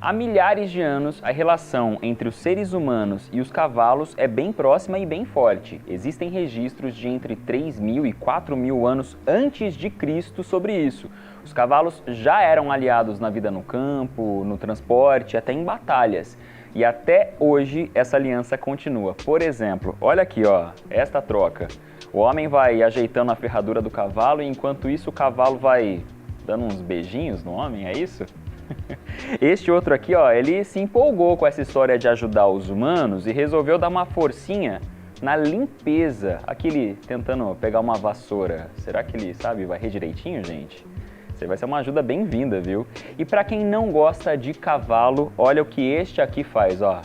Há milhares de anos, a relação entre os seres humanos e os cavalos é bem próxima e bem forte. Existem registros de entre 3.000 e 4.000 anos antes de Cristo sobre isso. Os cavalos já eram aliados na vida no campo, no transporte, até em batalhas. E até hoje essa aliança continua. Por exemplo, olha aqui, ó, esta troca. O homem vai ajeitando a ferradura do cavalo e enquanto isso o cavalo vai dando uns beijinhos no homem, é isso? Este outro aqui, ó, ele se empolgou com essa história de ajudar os humanos e resolveu dar uma forcinha na limpeza. Aqui ele tentando pegar uma vassoura. Será que ele sabe varrer direitinho, gente? Isso vai ser uma ajuda bem-vinda, viu? E para quem não gosta de cavalo, olha o que este aqui faz, ó.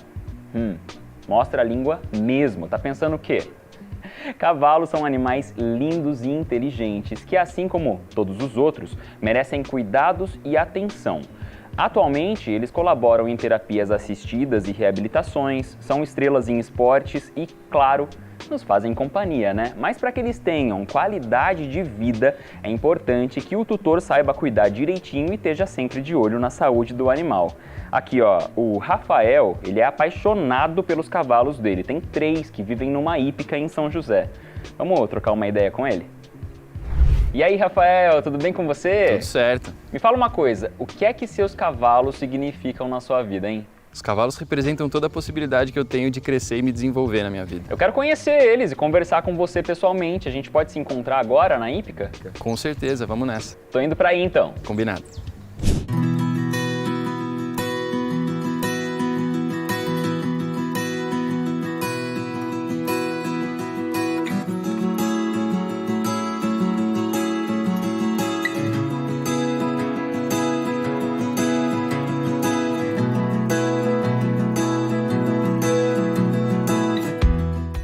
Mostra a língua mesmo. Tá pensando o quê? Cavalos são animais lindos e inteligentes que, assim como todos os outros, merecem cuidados e atenção. Atualmente, eles colaboram em terapias assistidas e reabilitações, são estrelas em esportes e, claro, nos fazem companhia, né? Mas para que eles tenham qualidade de vida, é importante que o tutor saiba cuidar direitinho e esteja sempre de olho na saúde do animal. Aqui, ó, o Rafael, ele é apaixonado pelos cavalos dele. Tem 3 que vivem numa hípica em São José. Vamos trocar uma ideia com ele? E aí, Rafael, tudo bem com você? Tudo certo. Me fala uma coisa, o que é que seus cavalos significam na sua vida, hein? Os cavalos representam toda a possibilidade que eu tenho de crescer e me desenvolver na minha vida. Eu quero conhecer eles e conversar com você pessoalmente. A gente pode se encontrar agora na hípica? Com certeza, vamos nessa. Tô indo pra aí então. Combinado.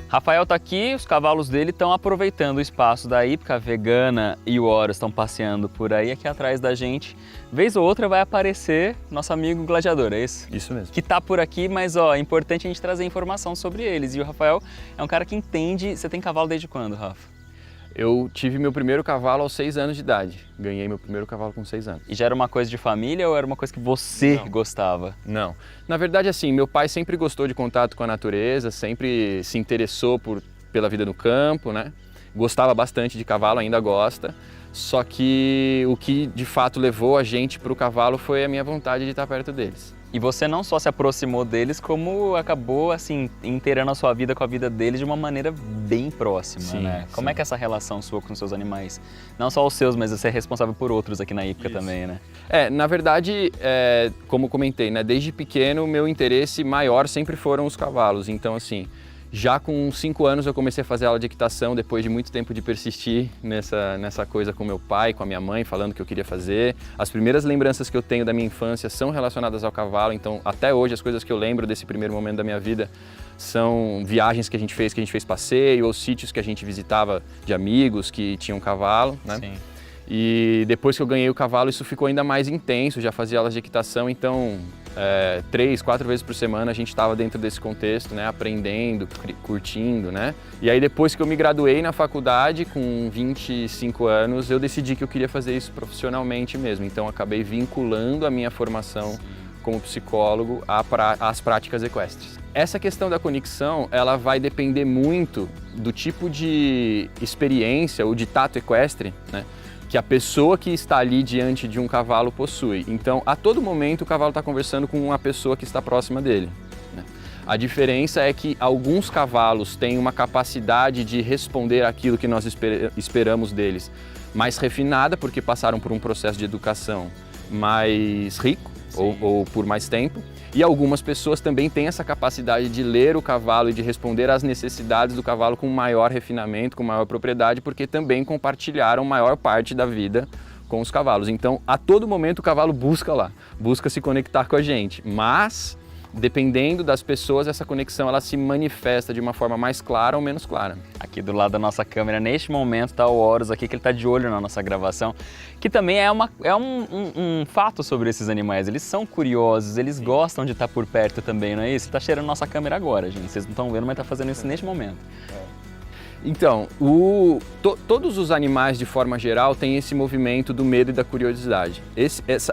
Rafael tá aqui, os cavalos dele estão aproveitando o espaço da hípica. A Vegana e o Horus estão passeando por aí, aqui atrás da gente. Vez ou outra vai aparecer nosso amigo gladiador, é isso? Isso mesmo. Que tá por aqui, mas ó, é importante a gente trazer informação sobre eles. E o Rafael é um cara que entende. Você tem cavalo desde quando, Rafa? Eu tive meu primeiro cavalo aos 6 anos de idade. Ganhei meu primeiro cavalo com 6 anos. E já era uma coisa de família ou era uma coisa que você gostava? Não. Na verdade, assim, meu pai sempre gostou de contato com a natureza, sempre se interessou pela vida no campo, né? Gostava bastante de cavalo, ainda gosta. Só que o que de fato levou a gente para o cavalo foi a minha vontade de estar perto deles. E você não só se aproximou deles, como acabou, assim, inteirando a sua vida com a vida deles de uma maneira bem próxima, sim, né? sim. Como é que é essa relação sua com os seus animais? Não só os seus, mas você é responsável por outros aqui na hípica também, né? Na verdade, como comentei, né? Desde pequeno, o meu interesse maior sempre foram os cavalos. Então, assim, já com 5 anos eu comecei a fazer aula de equitação, depois de muito tempo de persistir nessa coisa com meu pai, com a minha mãe, falando o que eu queria fazer. As primeiras lembranças que eu tenho da minha infância são relacionadas ao cavalo, então até hoje as coisas que eu lembro desse primeiro momento da minha vida são viagens que a gente fez passeio, ou sítios que a gente visitava de amigos que tinham cavalo, né? Sim. E depois que eu ganhei o cavalo, isso ficou ainda mais intenso, já fazia aulas de equitação, então 3, 4 vezes por semana a gente estava dentro desse contexto, né, aprendendo, curtindo, né? E aí depois que eu me graduei na faculdade, com 25 anos, eu decidi que eu queria fazer isso profissionalmente mesmo, então acabei vinculando a minha formação como psicólogo às práticas equestres. Essa questão da conexão, ela vai depender muito do tipo de experiência ou de tato equestre, né, que a pessoa que está ali diante de um cavalo possui. Então, a todo momento o cavalo está conversando com uma pessoa que está próxima dele, né? A diferença é que alguns cavalos têm uma capacidade de responder aquilo que nós esperamos deles mais refinada, porque passaram por um processo de educação mais rico ou por mais tempo. E algumas pessoas também têm essa capacidade de ler o cavalo e de responder às necessidades do cavalo com maior refinamento, com maior propriedade, porque também compartilharam maior parte da vida com os cavalos. Então, a todo momento o cavalo busca se conectar com a gente, mas dependendo das pessoas, essa conexão ela se manifesta de uma forma mais clara ou menos clara. Aqui do lado da nossa câmera, neste momento, está o Horus aqui, que ele está de olho na nossa gravação, que também é um fato sobre esses animais. Eles são curiosos, eles gostam de estar por perto também, não é isso? Ele está cheirando nossa câmera agora, gente. Vocês não estão vendo, mas está fazendo isso neste momento. Então, todos os animais, de forma geral, têm esse movimento do medo e da curiosidade.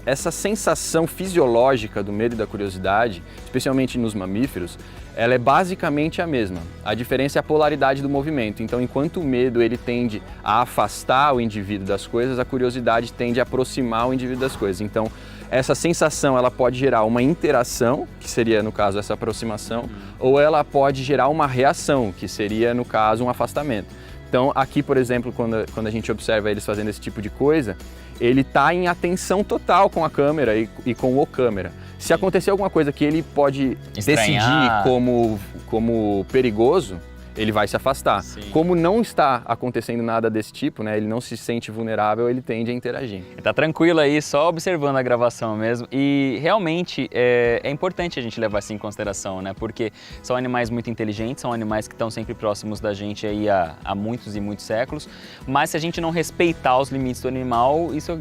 Essa sensação fisiológica do medo e da curiosidade, especialmente nos mamíferos, ela é basicamente a mesma. A diferença é a polaridade do movimento. Então, enquanto o medo ele tende a afastar o indivíduo das coisas, a curiosidade tende a aproximar o indivíduo das coisas. Então, essa sensação ela pode gerar uma interação, que seria, no caso, essa aproximação, ou ela pode gerar uma reação, que seria, no caso, um afastamento. Então, aqui, por exemplo, quando a gente observa eles fazendo esse tipo de coisa, ele está em atenção total com a câmera e com o câmera. Se acontecer alguma coisa que ele pode Estranhar. decidir como perigoso, ele vai se afastar. Sim. Como não está acontecendo nada desse tipo, né, ele não se sente vulnerável, ele tende a interagir. Ele tá tranquilo aí, só observando a gravação mesmo. E realmente é importante a gente levar isso em consideração, né? Porque são animais muito inteligentes, são animais que estão sempre próximos da gente aí há muitos e muitos séculos. Mas se a gente não respeitar os limites do animal, isso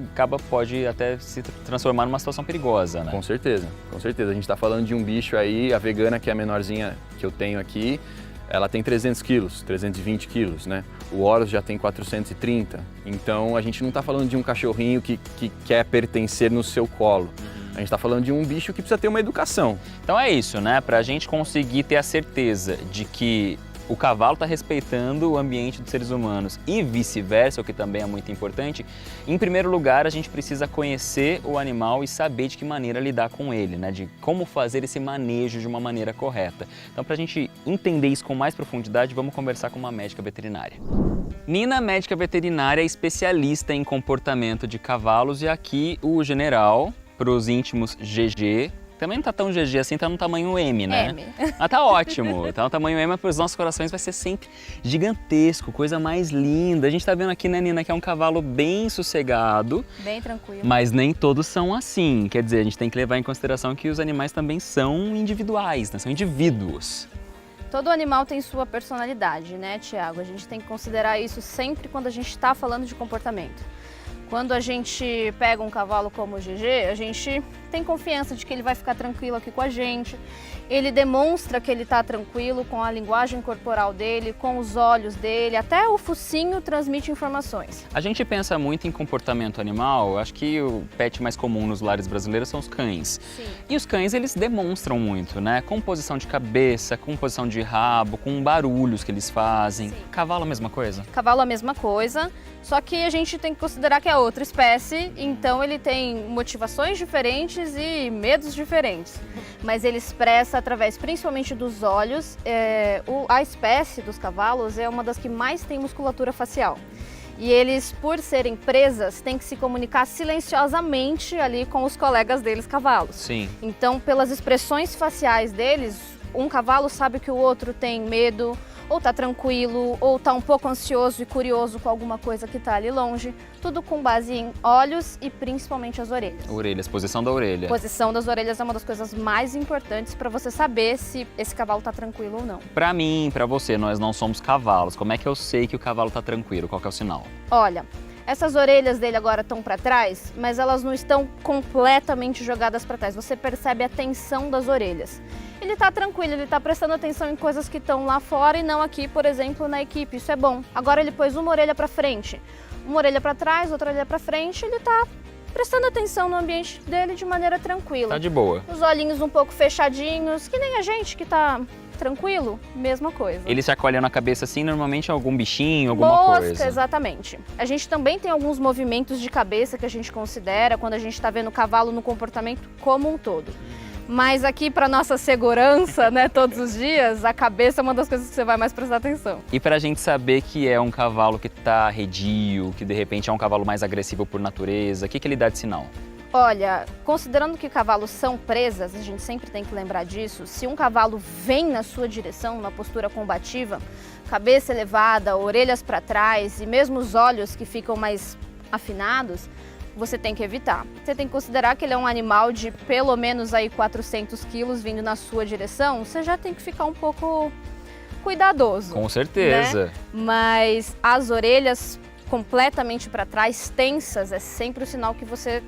pode até se transformar numa situação perigosa, né? Com certeza, com certeza. A gente está falando de um bicho aí, a vegana, que é a menorzinha que eu tenho aqui, ela tem 300 quilos, 320 quilos, né? O Horus já tem 430. Então, a gente não está falando de um cachorrinho que quer pertencer no seu colo. A gente está falando de um bicho que precisa ter uma educação. Então é isso, né? Para a gente conseguir ter a certeza de que o cavalo está respeitando o ambiente dos seres humanos e vice-versa, o que também é muito importante, em primeiro lugar a gente precisa conhecer o animal e saber de que maneira lidar com ele, né? De como fazer esse manejo de uma maneira correta. Então, para a gente entender isso com mais profundidade, vamos conversar com uma médica veterinária. Nina, médica veterinária, é especialista em comportamento de cavalos, e aqui o general, para os íntimos GG, também não tá tão GG assim, tá no tamanho M, né? M. Mas tá ótimo, tá no tamanho M, mas para os nossos corações vai ser sempre gigantesco, coisa mais linda. A gente tá vendo aqui, né, Nina, que é um cavalo bem sossegado. Bem tranquilo. Mas nem todos são assim, quer dizer, a gente tem que levar em consideração que os animais também são individuais, né? São indivíduos. Todo animal tem sua personalidade, né, Tiago? A gente tem que considerar isso sempre quando a gente está falando de comportamento. Quando a gente pega um cavalo como o GG, a gente tem confiança de que ele vai ficar tranquilo aqui com a gente. Ele demonstra que ele está tranquilo com a linguagem corporal dele, com os olhos dele, até o focinho transmite informações. A gente pensa muito em comportamento animal, acho que o pet mais comum nos lares brasileiros são os cães. Sim. E os cães, eles demonstram muito, né? Com posição de cabeça, com posição de rabo, com barulhos que eles fazem. Sim. Cavalo, a mesma coisa? Cavalo a mesma coisa, só que a gente tem que considerar que é outra espécie, então ele tem motivações diferentes e medos diferentes. Mas ele expressa através principalmente dos olhos. A espécie dos cavalos é uma das que mais tem musculatura facial. E eles, por serem presas, têm que se comunicar silenciosamente ali com os colegas deles, cavalos. Sim. Então, pelas expressões faciais deles, um cavalo sabe que o outro tem medo, ou está tranquilo, ou está um pouco ansioso e curioso com alguma coisa que está ali longe. Tudo com base em olhos e principalmente as orelhas. Orelhas, posição da orelha. Posição das orelhas é uma das coisas mais importantes para você saber se esse cavalo está tranquilo ou não. Pra mim, pra você, nós não somos cavalos. Como é que eu sei que o cavalo tá tranquilo? Qual que é o sinal? Olha, essas orelhas dele agora estão para trás, mas elas não estão completamente jogadas para trás. Você percebe a tensão das orelhas. Ele está tranquilo, ele está prestando atenção em coisas que estão lá fora e não aqui, por exemplo, na equipe. Isso é bom. Agora ele pôs uma orelha para frente, uma orelha para trás, outra orelha para frente. Ele está prestando atenção no ambiente dele de maneira tranquila. Tá de boa. Os olhinhos um pouco fechadinhos, que nem a gente que está tranquilo, mesma coisa. Ele se acolhe na cabeça assim, normalmente algum bichinho, alguma Mosca, coisa. exatamente. A gente também tem alguns movimentos de cabeça que a gente considera quando a gente está vendo o cavalo no comportamento como um todo. Mas aqui, para nossa segurança, né, todos os dias, a cabeça é uma das coisas que você vai mais prestar atenção. E pra gente saber que é um cavalo que tá arredio, que de repente é um cavalo mais agressivo por natureza, o que ele dá de sinal? Olha, considerando que cavalos são presas, a gente sempre tem que lembrar disso, se um cavalo vem na sua direção, numa postura combativa, cabeça elevada, orelhas para trás e mesmo os olhos que ficam mais afinados, você tem que evitar. Você tem que considerar que ele é um animal de pelo menos aí 400 quilos vindo na sua direção, você já tem que ficar um pouco cuidadoso. Com certeza. Né? Mas as orelhas completamente para trás, tensas, é sempre o sinal que você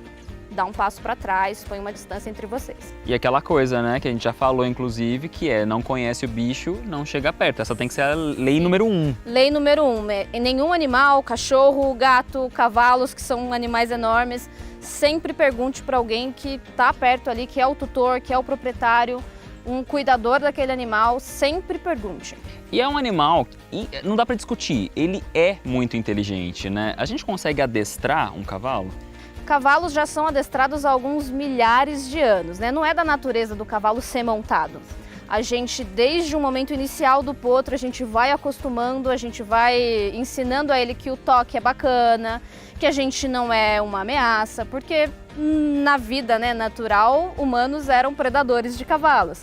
dá um passo para trás, põe uma distância entre vocês. E aquela coisa, né, que a gente já falou, inclusive, que é não conhece o bicho, não chega perto. Essa tem que ser a lei número 1. Lei número 1, nenhum animal, cachorro, gato, cavalos, que são animais enormes, sempre pergunte para alguém que está perto ali, que é o tutor, que é o proprietário, um cuidador daquele animal, sempre pergunte. E é um animal, não dá para discutir, ele é muito inteligente, né? A gente consegue adestrar um cavalo? Cavalos já são adestrados há alguns milhares de anos, né? Não é da natureza do cavalo ser montado. A gente, desde o momento inicial do potro, a gente vai acostumando, a gente vai ensinando a ele que o toque é bacana, que a gente não é uma ameaça, porque na vida, né, natural, humanos eram predadores de cavalos.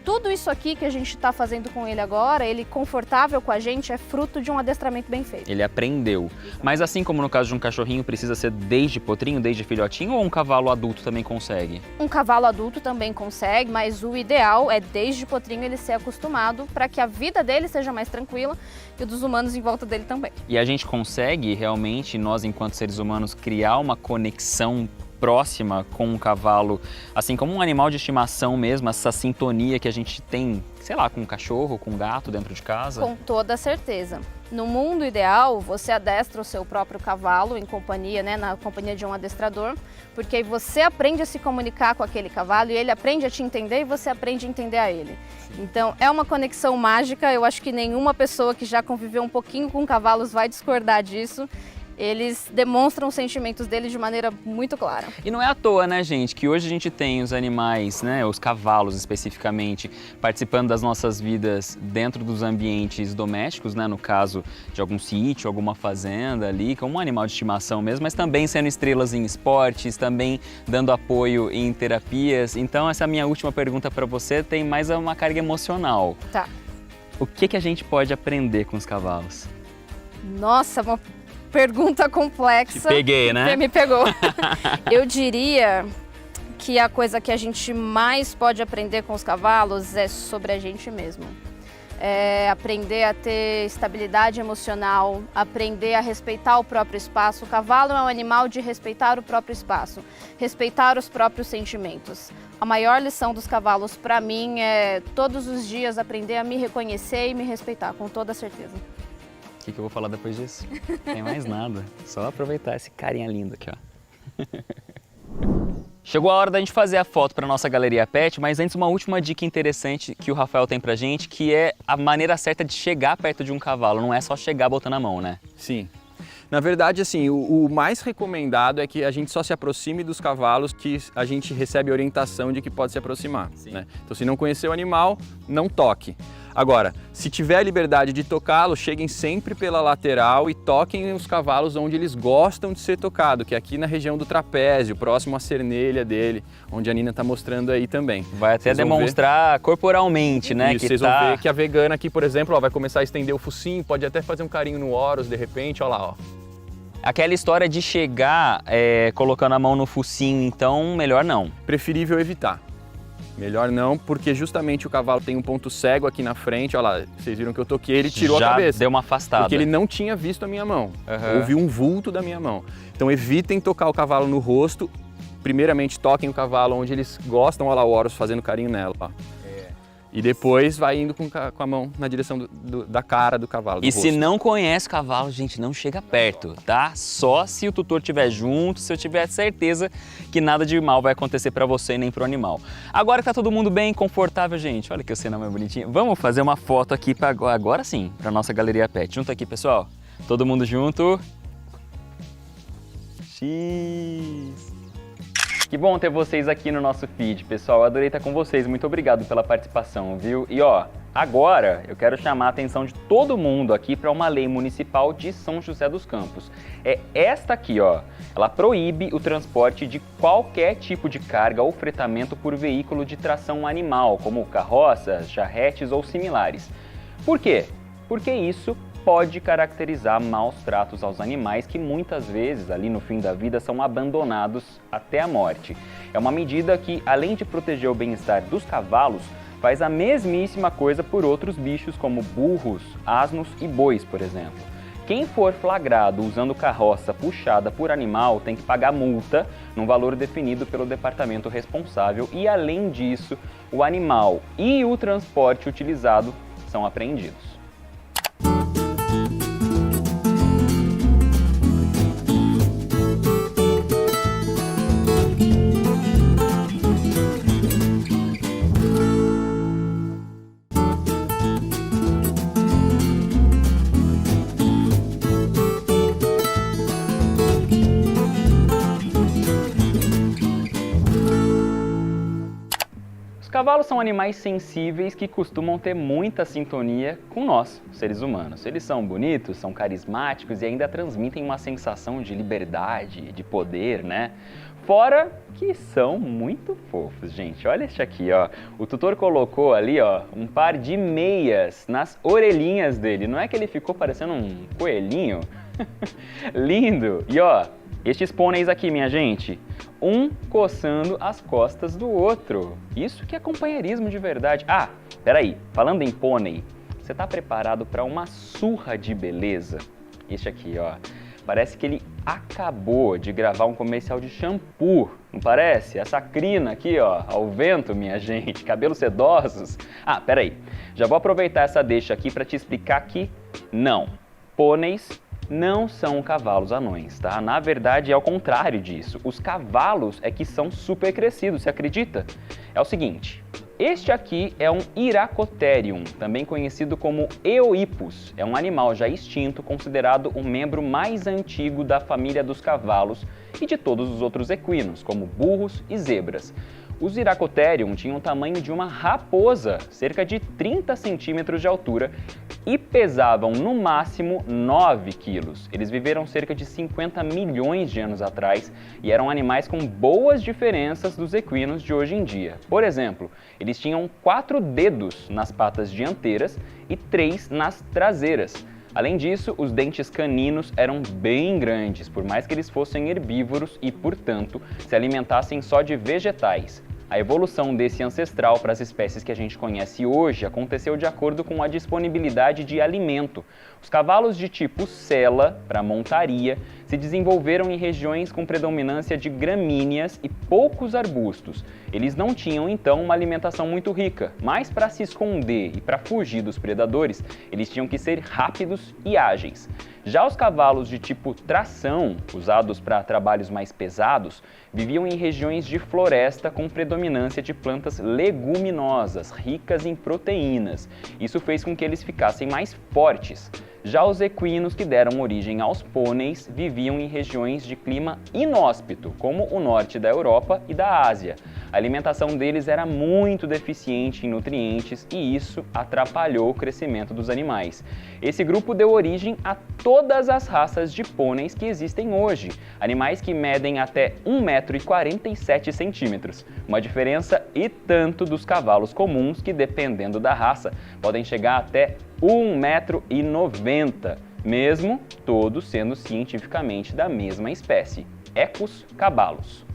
Tudo isso aqui que a gente está fazendo com ele agora, ele confortável com a gente, é fruto de um adestramento bem feito. Ele aprendeu. Mas assim como no caso de um cachorrinho, precisa ser desde potrinho, desde filhotinho, ou um cavalo adulto também consegue? Um cavalo adulto também consegue, mas o ideal é desde potrinho ele ser acostumado para que a vida dele seja mais tranquila e dos humanos em volta dele também. E a gente consegue realmente, nós enquanto seres humanos, criar uma conexão próxima com um cavalo, assim como um animal de estimação mesmo, essa sintonia que a gente tem, sei lá, com um cachorro, com um gato dentro de casa? Com toda certeza. No mundo ideal, você adestra o seu próprio cavalo em companhia, né, na companhia de um adestrador, porque aí você aprende a se comunicar com aquele cavalo e ele aprende a te entender e você aprende a entender a ele. Então, é uma conexão mágica, eu acho que nenhuma pessoa que já conviveu um pouquinho com cavalos vai discordar disso. Eles demonstram os sentimentos deles de maneira muito clara. E não é à toa, né, gente, que hoje a gente tem os animais, né, os cavalos especificamente, participando das nossas vidas dentro dos ambientes domésticos, né, no caso de algum sítio, alguma fazenda ali, como um animal de estimação mesmo, mas também sendo estrelas em esportes, também dando apoio em terapias. Então, essa minha última pergunta para você tem mais uma carga emocional. Tá. O que a gente pode aprender com os cavalos? Nossa, uma pergunta complexa. Te peguei, né? Me pegou. Eu diria que a coisa que a gente mais pode aprender com os cavalos é sobre a gente mesmo. É aprender a ter estabilidade emocional, aprender a respeitar o próprio espaço. O cavalo é um animal de respeitar o próprio espaço, respeitar os próprios sentimentos. A maior lição dos cavalos para mim é todos os dias aprender a me reconhecer e me respeitar, com toda certeza. O que eu vou falar depois disso? Tem mais nada. Só aproveitar esse carinha lindo aqui, ó. Chegou a hora da gente fazer a foto para nossa galeria pet, mas antes uma última dica interessante que o Rafael tem pra gente, que é a maneira certa de chegar perto de um cavalo. Não é só chegar botando a mão, né? Sim. Na verdade, assim, o mais recomendado é que a gente só se aproxime dos cavalos que a gente recebe orientação de que pode se aproximar, né? Então, se não conhecer o animal, não toque. Agora, se tiver a liberdade de tocá-lo, cheguem sempre pela lateral e toquem os cavalos onde eles gostam de ser tocados, que é aqui na região do trapézio, próximo à cernelha dele, onde a Nina está mostrando aí também. Vai até demonstrar corporalmente, né? Isso, vocês vão ver que a vegana aqui, por exemplo, ó, vai começar a estender o focinho, pode até fazer um carinho no Horus de repente, ó lá, ó. Aquela história de chegar colocando a mão no focinho, então melhor não. Preferível evitar. Melhor não, porque justamente o cavalo tem um ponto cego aqui na frente, olha lá, vocês viram que eu toquei, ele tirou a cabeça. Deu uma afastada. Porque ele não tinha visto a minha mão, ouviu um vulto da minha mão. Então evitem tocar o cavalo no rosto, primeiramente toquem o cavalo onde eles gostam, olha lá o Horus fazendo carinho nela, ó. E depois vai indo com a mão na direção da cara do cavalo. E se não conhece o cavalo, gente, não chega perto, tá? Só se o tutor estiver junto, se eu tiver certeza que nada de mal vai acontecer pra você nem pro animal. Agora que tá todo mundo bem confortável, gente, olha que cena mais bonitinha. Vamos fazer uma foto aqui agora sim, pra nossa galeria pet. Junto aqui, pessoal. Todo mundo junto. X. Que bom ter vocês aqui no nosso feed, pessoal. Eu adorei estar com vocês. Muito obrigado pela participação, viu? E ó, agora eu quero chamar a atenção de todo mundo aqui para uma lei municipal de São José dos Campos. É esta aqui, ó. Ela proíbe o transporte de qualquer tipo de carga ou fretamento por veículo de tração animal, como carroças, charretes ou similares. Por quê? Porque isso pode caracterizar maus tratos aos animais que muitas vezes, ali no fim da vida, são abandonados até a morte. É uma medida que, além de proteger o bem-estar dos cavalos, faz a mesmíssima coisa por outros bichos como burros, asnos e bois, por exemplo. Quem for flagrado usando carroça puxada por animal tem que pagar multa num valor definido pelo departamento responsável e, além disso, o animal e o transporte utilizado são apreendidos. Os cavalos são animais sensíveis que costumam ter muita sintonia com nós, seres humanos. Eles são bonitos, são carismáticos e ainda transmitem uma sensação de liberdade, de poder, né? Fora que são muito fofos, gente. Olha este aqui, ó. O tutor colocou ali, ó, um par de meias nas orelhinhas dele. Não é que ele ficou parecendo um coelhinho? Lindo! E ó, estes pôneis aqui, minha gente, um coçando as costas do outro. Isso que é companheirismo de verdade. Ah, peraí, falando em pônei, você tá preparado para uma surra de beleza? Este aqui, ó, parece que ele acabou de gravar um comercial de shampoo, não parece? Essa crina aqui, ó, ao vento, minha gente, cabelos sedosos. Ah, peraí, já vou aproveitar essa deixa aqui para te explicar que não, pôneis não são cavalos anões, tá? Na verdade, é ao contrário disso. Os cavalos é que são super crescidos, você acredita? É o seguinte, este aqui é um Iracotherium, também conhecido como Eohippus. É um animal já extinto, considerado o membro mais antigo da família dos cavalos e de todos os outros equinos, como burros e zebras. Os Iracotherium tinham o tamanho de uma raposa, cerca de 30 centímetros de altura, e pesavam no máximo 9 quilos. Eles viveram cerca de 50 milhões de anos atrás e eram animais com boas diferenças dos equinos de hoje em dia. Por exemplo, eles tinham 4 dedos nas patas dianteiras e 3 nas traseiras. Além disso, os dentes caninos eram bem grandes, por mais que eles fossem herbívoros e, portanto, se alimentassem só de vegetais. A evolução desse ancestral para as espécies que a gente conhece hoje aconteceu de acordo com a disponibilidade de alimento. Os cavalos de tipo sela, para montaria, se desenvolveram em regiões com predominância de gramíneas e poucos arbustos. Eles não tinham, então, uma alimentação muito rica, mas para se esconder e para fugir dos predadores, eles tinham que ser rápidos e ágeis. Já os cavalos de tipo tração, usados para trabalhos mais pesados, viviam em regiões de floresta com predominância de plantas leguminosas, ricas em proteínas. Isso fez com que eles ficassem mais fortes. Já os equinos que deram origem aos pôneis viviam em regiões de clima inóspito, como o norte da Europa e da Ásia. A alimentação deles era muito deficiente em nutrientes e isso atrapalhou o crescimento dos animais. Esse grupo deu origem a todas as raças de pôneis que existem hoje, animais que medem até 1,47 m, uma diferença e tanto dos cavalos comuns que, dependendo da raça, podem chegar até 1,90 m, mesmo todos sendo cientificamente da mesma espécie, Equus cabalus.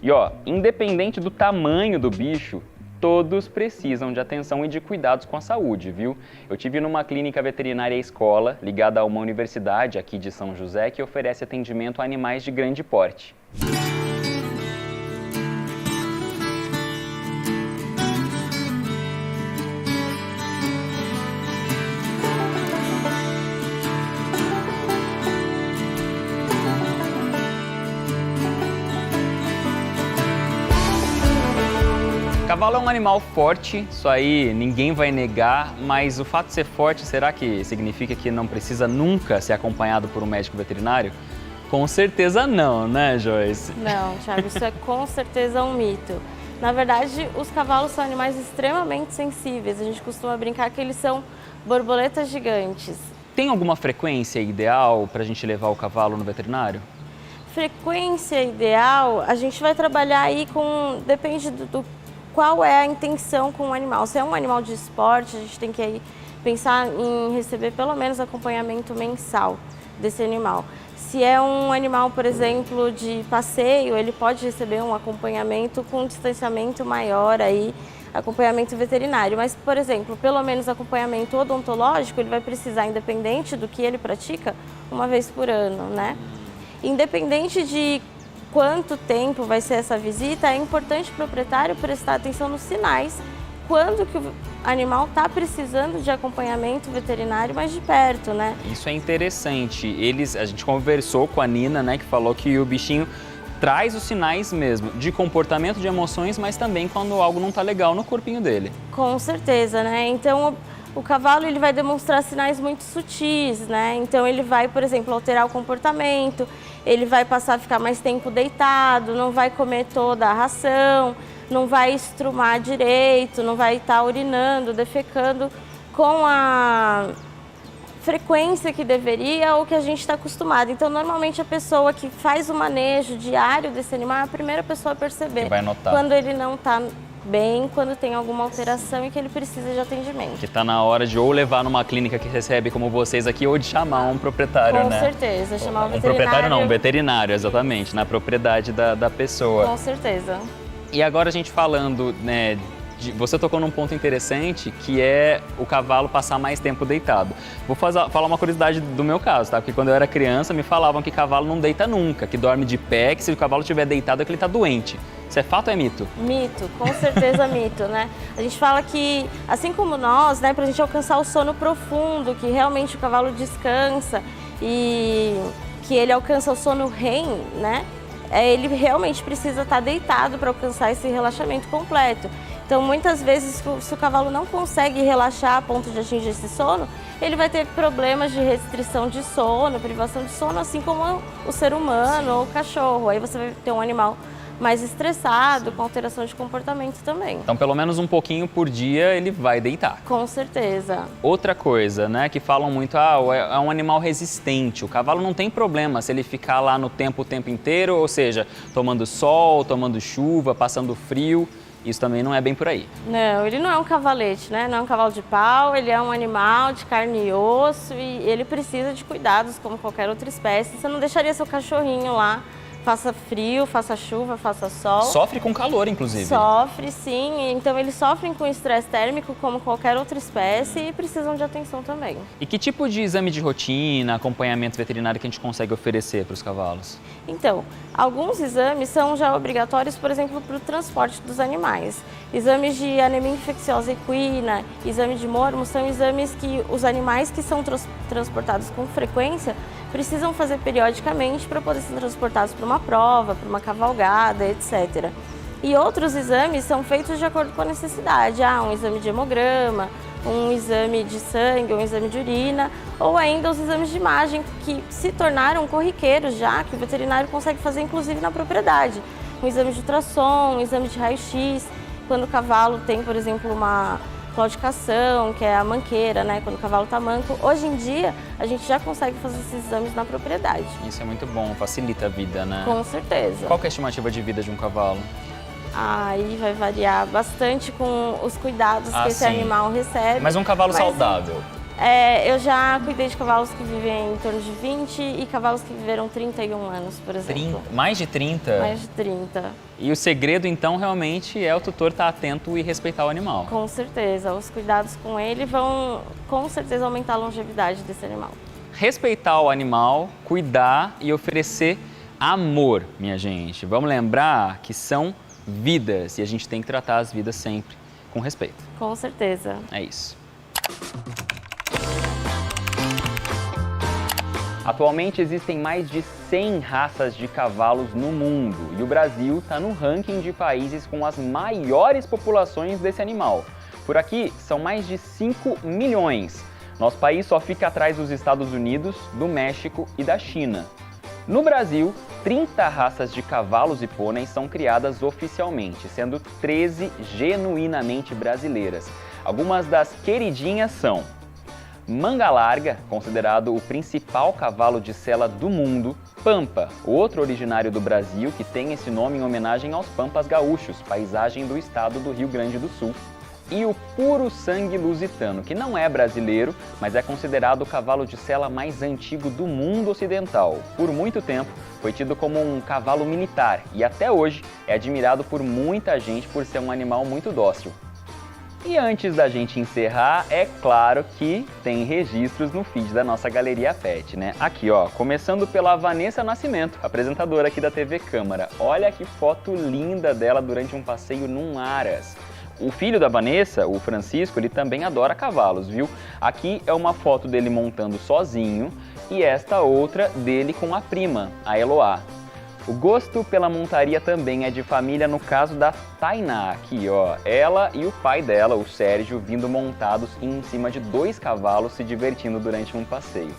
E ó, independente do tamanho do bicho, todos precisam de atenção e de cuidados com a saúde, viu? Eu tive numa clínica veterinária escola, ligada a uma universidade aqui de São José, que oferece atendimento a animais de grande porte. Cavalo é um animal forte, isso aí ninguém vai negar, mas o fato de ser forte, será que significa que não precisa nunca ser acompanhado por um médico veterinário? Com certeza não, né, Joyce? Não, Thiago, isso é com certeza um mito. Na verdade, os cavalos são animais extremamente sensíveis, a gente costuma brincar que eles são borboletas gigantes. Tem alguma frequência ideal para a gente levar o cavalo no veterinário? Frequência ideal, a gente vai trabalhar aí com, depende do qual é a intenção com o animal. Se é um animal de esporte, a gente tem que aí pensar em receber pelo menos acompanhamento mensal desse animal. Se é um animal, por exemplo, de passeio, ele pode receber um acompanhamento com distanciamento maior aí, acompanhamento veterinário. Mas, por exemplo, pelo menos acompanhamento odontológico, ele vai precisar, independente do que ele pratica, uma vez por ano, né? Independente de quanto tempo vai ser essa visita, é importante o proprietário prestar atenção nos sinais quando que o animal está precisando de acompanhamento veterinário mais de perto, né? Isso é interessante. A gente conversou com a Nina, né, que falou que o bichinho traz os sinais mesmo de comportamento, de emoções, mas também quando algo não está legal no corpinho dele. Com certeza, né? Então o cavalo ele vai demonstrar sinais muito sutis, né? Então ele vai, por exemplo, alterar o comportamento, ele vai passar a ficar mais tempo deitado, não vai comer toda a ração, não vai estrumar direito, não vai estar urinando, defecando com a frequência que deveria ou que a gente está acostumado. Então, normalmente a pessoa que faz o manejo diário desse animal é a primeira pessoa a perceber vai notar quando ele não está bem, quando tem alguma alteração e que ele precisa de atendimento. Que está na hora de ou levar numa clínica que recebe como vocês aqui ou de chamar um proprietário, Com né? certeza, chamar um veterinário. Proprietário não, um veterinário, exatamente, na propriedade da pessoa. Com certeza. E agora a gente falando, né, você tocou num ponto interessante, que é o cavalo passar mais tempo deitado. Vou falar uma curiosidade do meu caso, tá? Porque quando eu era criança me falavam que cavalo não deita nunca, que dorme de pé, que se o cavalo estiver deitado é que ele está doente. Isso é fato ou é mito? Mito, com certeza mito, né? A gente fala que, assim como nós, né, pra gente alcançar o sono profundo, que realmente o cavalo descansa e que ele alcança o sono REM, né? Ele realmente precisa estar deitado para alcançar esse relaxamento completo. Então, muitas vezes, se o cavalo não consegue relaxar a ponto de atingir esse sono, ele vai ter problemas de restrição de sono, privação de sono, assim como o ser humano ou o cachorro. Aí você vai ter um animal mais estressado, com alteração de comportamento também. Então, pelo menos um pouquinho por dia ele vai deitar. Com certeza. Outra coisa, né, que falam muito, é um animal resistente. O cavalo não tem problema se ele ficar lá no tempo o tempo inteiro, ou seja, tomando sol, tomando chuva, passando frio. Isso também não é bem por aí. Não, ele não é um cavalete, né? Não é um cavalo de pau, ele é um animal de carne e osso e ele precisa de cuidados como qualquer outra espécie. Você não deixaria seu cachorrinho lá, faça frio, faça chuva, faça sol. Sofre com calor, inclusive. Sofre, sim. Então eles sofrem com estresse térmico como qualquer outra espécie e precisam de atenção também. E que tipo de exame de rotina, acompanhamento veterinário que a gente consegue oferecer para os cavalos? Então, alguns exames são já obrigatórios, por exemplo, para o transporte dos animais. Exames de anemia infecciosa equina, exame de mormo, são exames que os animais que são transportados com frequência precisam fazer periodicamente para poder ser transportados para uma prova, para uma cavalgada, etc. E outros exames são feitos de acordo com a necessidade. Um exame de hemograma, um exame de sangue, um exame de urina, ou ainda os exames de imagem que se tornaram corriqueiros já, que o veterinário consegue fazer inclusive na propriedade. Um exame de ultrassom, um exame de raio-x, quando o cavalo tem, por exemplo, uma claudicação, que é a manqueira, né? Quando o cavalo está manco. Hoje em dia, a gente já consegue fazer esses exames na propriedade. Isso é muito bom, facilita a vida, né? Com certeza. Qual que é a estimativa de vida de um cavalo? Aí vai variar bastante com os cuidados que esse animal recebe. Mas um cavalo saudável? Eu já cuidei de cavalos que vivem em torno de 20 e cavalos que viveram 31 anos, por exemplo. Mais de 30? Mais de 30. E o segredo, então, realmente é o tutor estar atento e respeitar o animal? Com certeza. Os cuidados com ele vão, com certeza, aumentar a longevidade desse animal. Respeitar o animal, cuidar e oferecer amor, minha gente. Vamos lembrar que são vidas e a gente tem que tratar as vidas sempre com respeito. Com certeza. É isso. Atualmente existem mais de 100 raças de cavalos no mundo e o Brasil está no ranking de países com as maiores populações desse animal. Por aqui são mais de 5 milhões. Nosso país só fica atrás dos Estados Unidos, do México e da China. No Brasil, 30 raças de cavalos e pôneis são criadas oficialmente, sendo 13 genuinamente brasileiras. Algumas das queridinhas são Manga Larga, considerado o principal cavalo de sela do mundo; Pampa, outro originário do Brasil que tem esse nome em homenagem aos Pampas Gaúchos, paisagem do estado do Rio Grande do Sul; e o Puro Sangue Lusitano, que não é brasileiro, mas é considerado o cavalo de sela mais antigo do mundo ocidental. Por muito tempo, foi tido como um cavalo militar e até hoje é admirado por muita gente por ser um animal muito dócil. E antes da gente encerrar, é claro que tem registros no feed da nossa Galeria Pet, né? Aqui, ó, começando pela Vanessa Nascimento, apresentadora aqui da TV Câmara. Olha que foto linda dela durante um passeio num aras. O filho da Vanessa, o Francisco, ele também adora cavalos, viu? Aqui é uma foto dele montando sozinho e esta outra dele com a prima, a Eloá. O gosto pela montaria também é de família no caso da Tainá, aqui ó, ela e o pai dela, o Sérgio, vindo montados em cima de 2 cavalos se divertindo durante um passeio.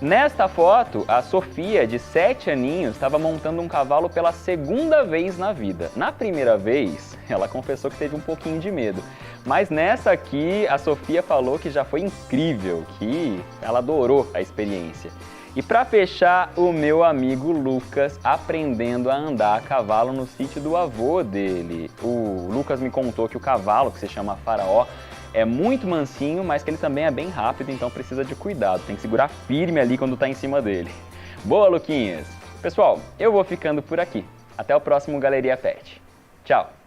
Nesta foto, a Sofia, de 7 aninhos, estava montando um cavalo pela 2ª vez na vida. Na primeira vez, ela confessou que teve um pouquinho de medo, mas nessa aqui, a Sofia falou que já foi incrível, que ela adorou a experiência. E para fechar, o meu amigo Lucas aprendendo a andar a cavalo no sítio do avô dele. O Lucas me contou que o cavalo, que se chama Faraó, é muito mansinho, mas que ele também é bem rápido, então precisa de cuidado. Tem que segurar firme ali quando está em cima dele. Boa, Luquinhas! Pessoal, eu vou ficando por aqui. Até o próximo Galeria Pet. Tchau!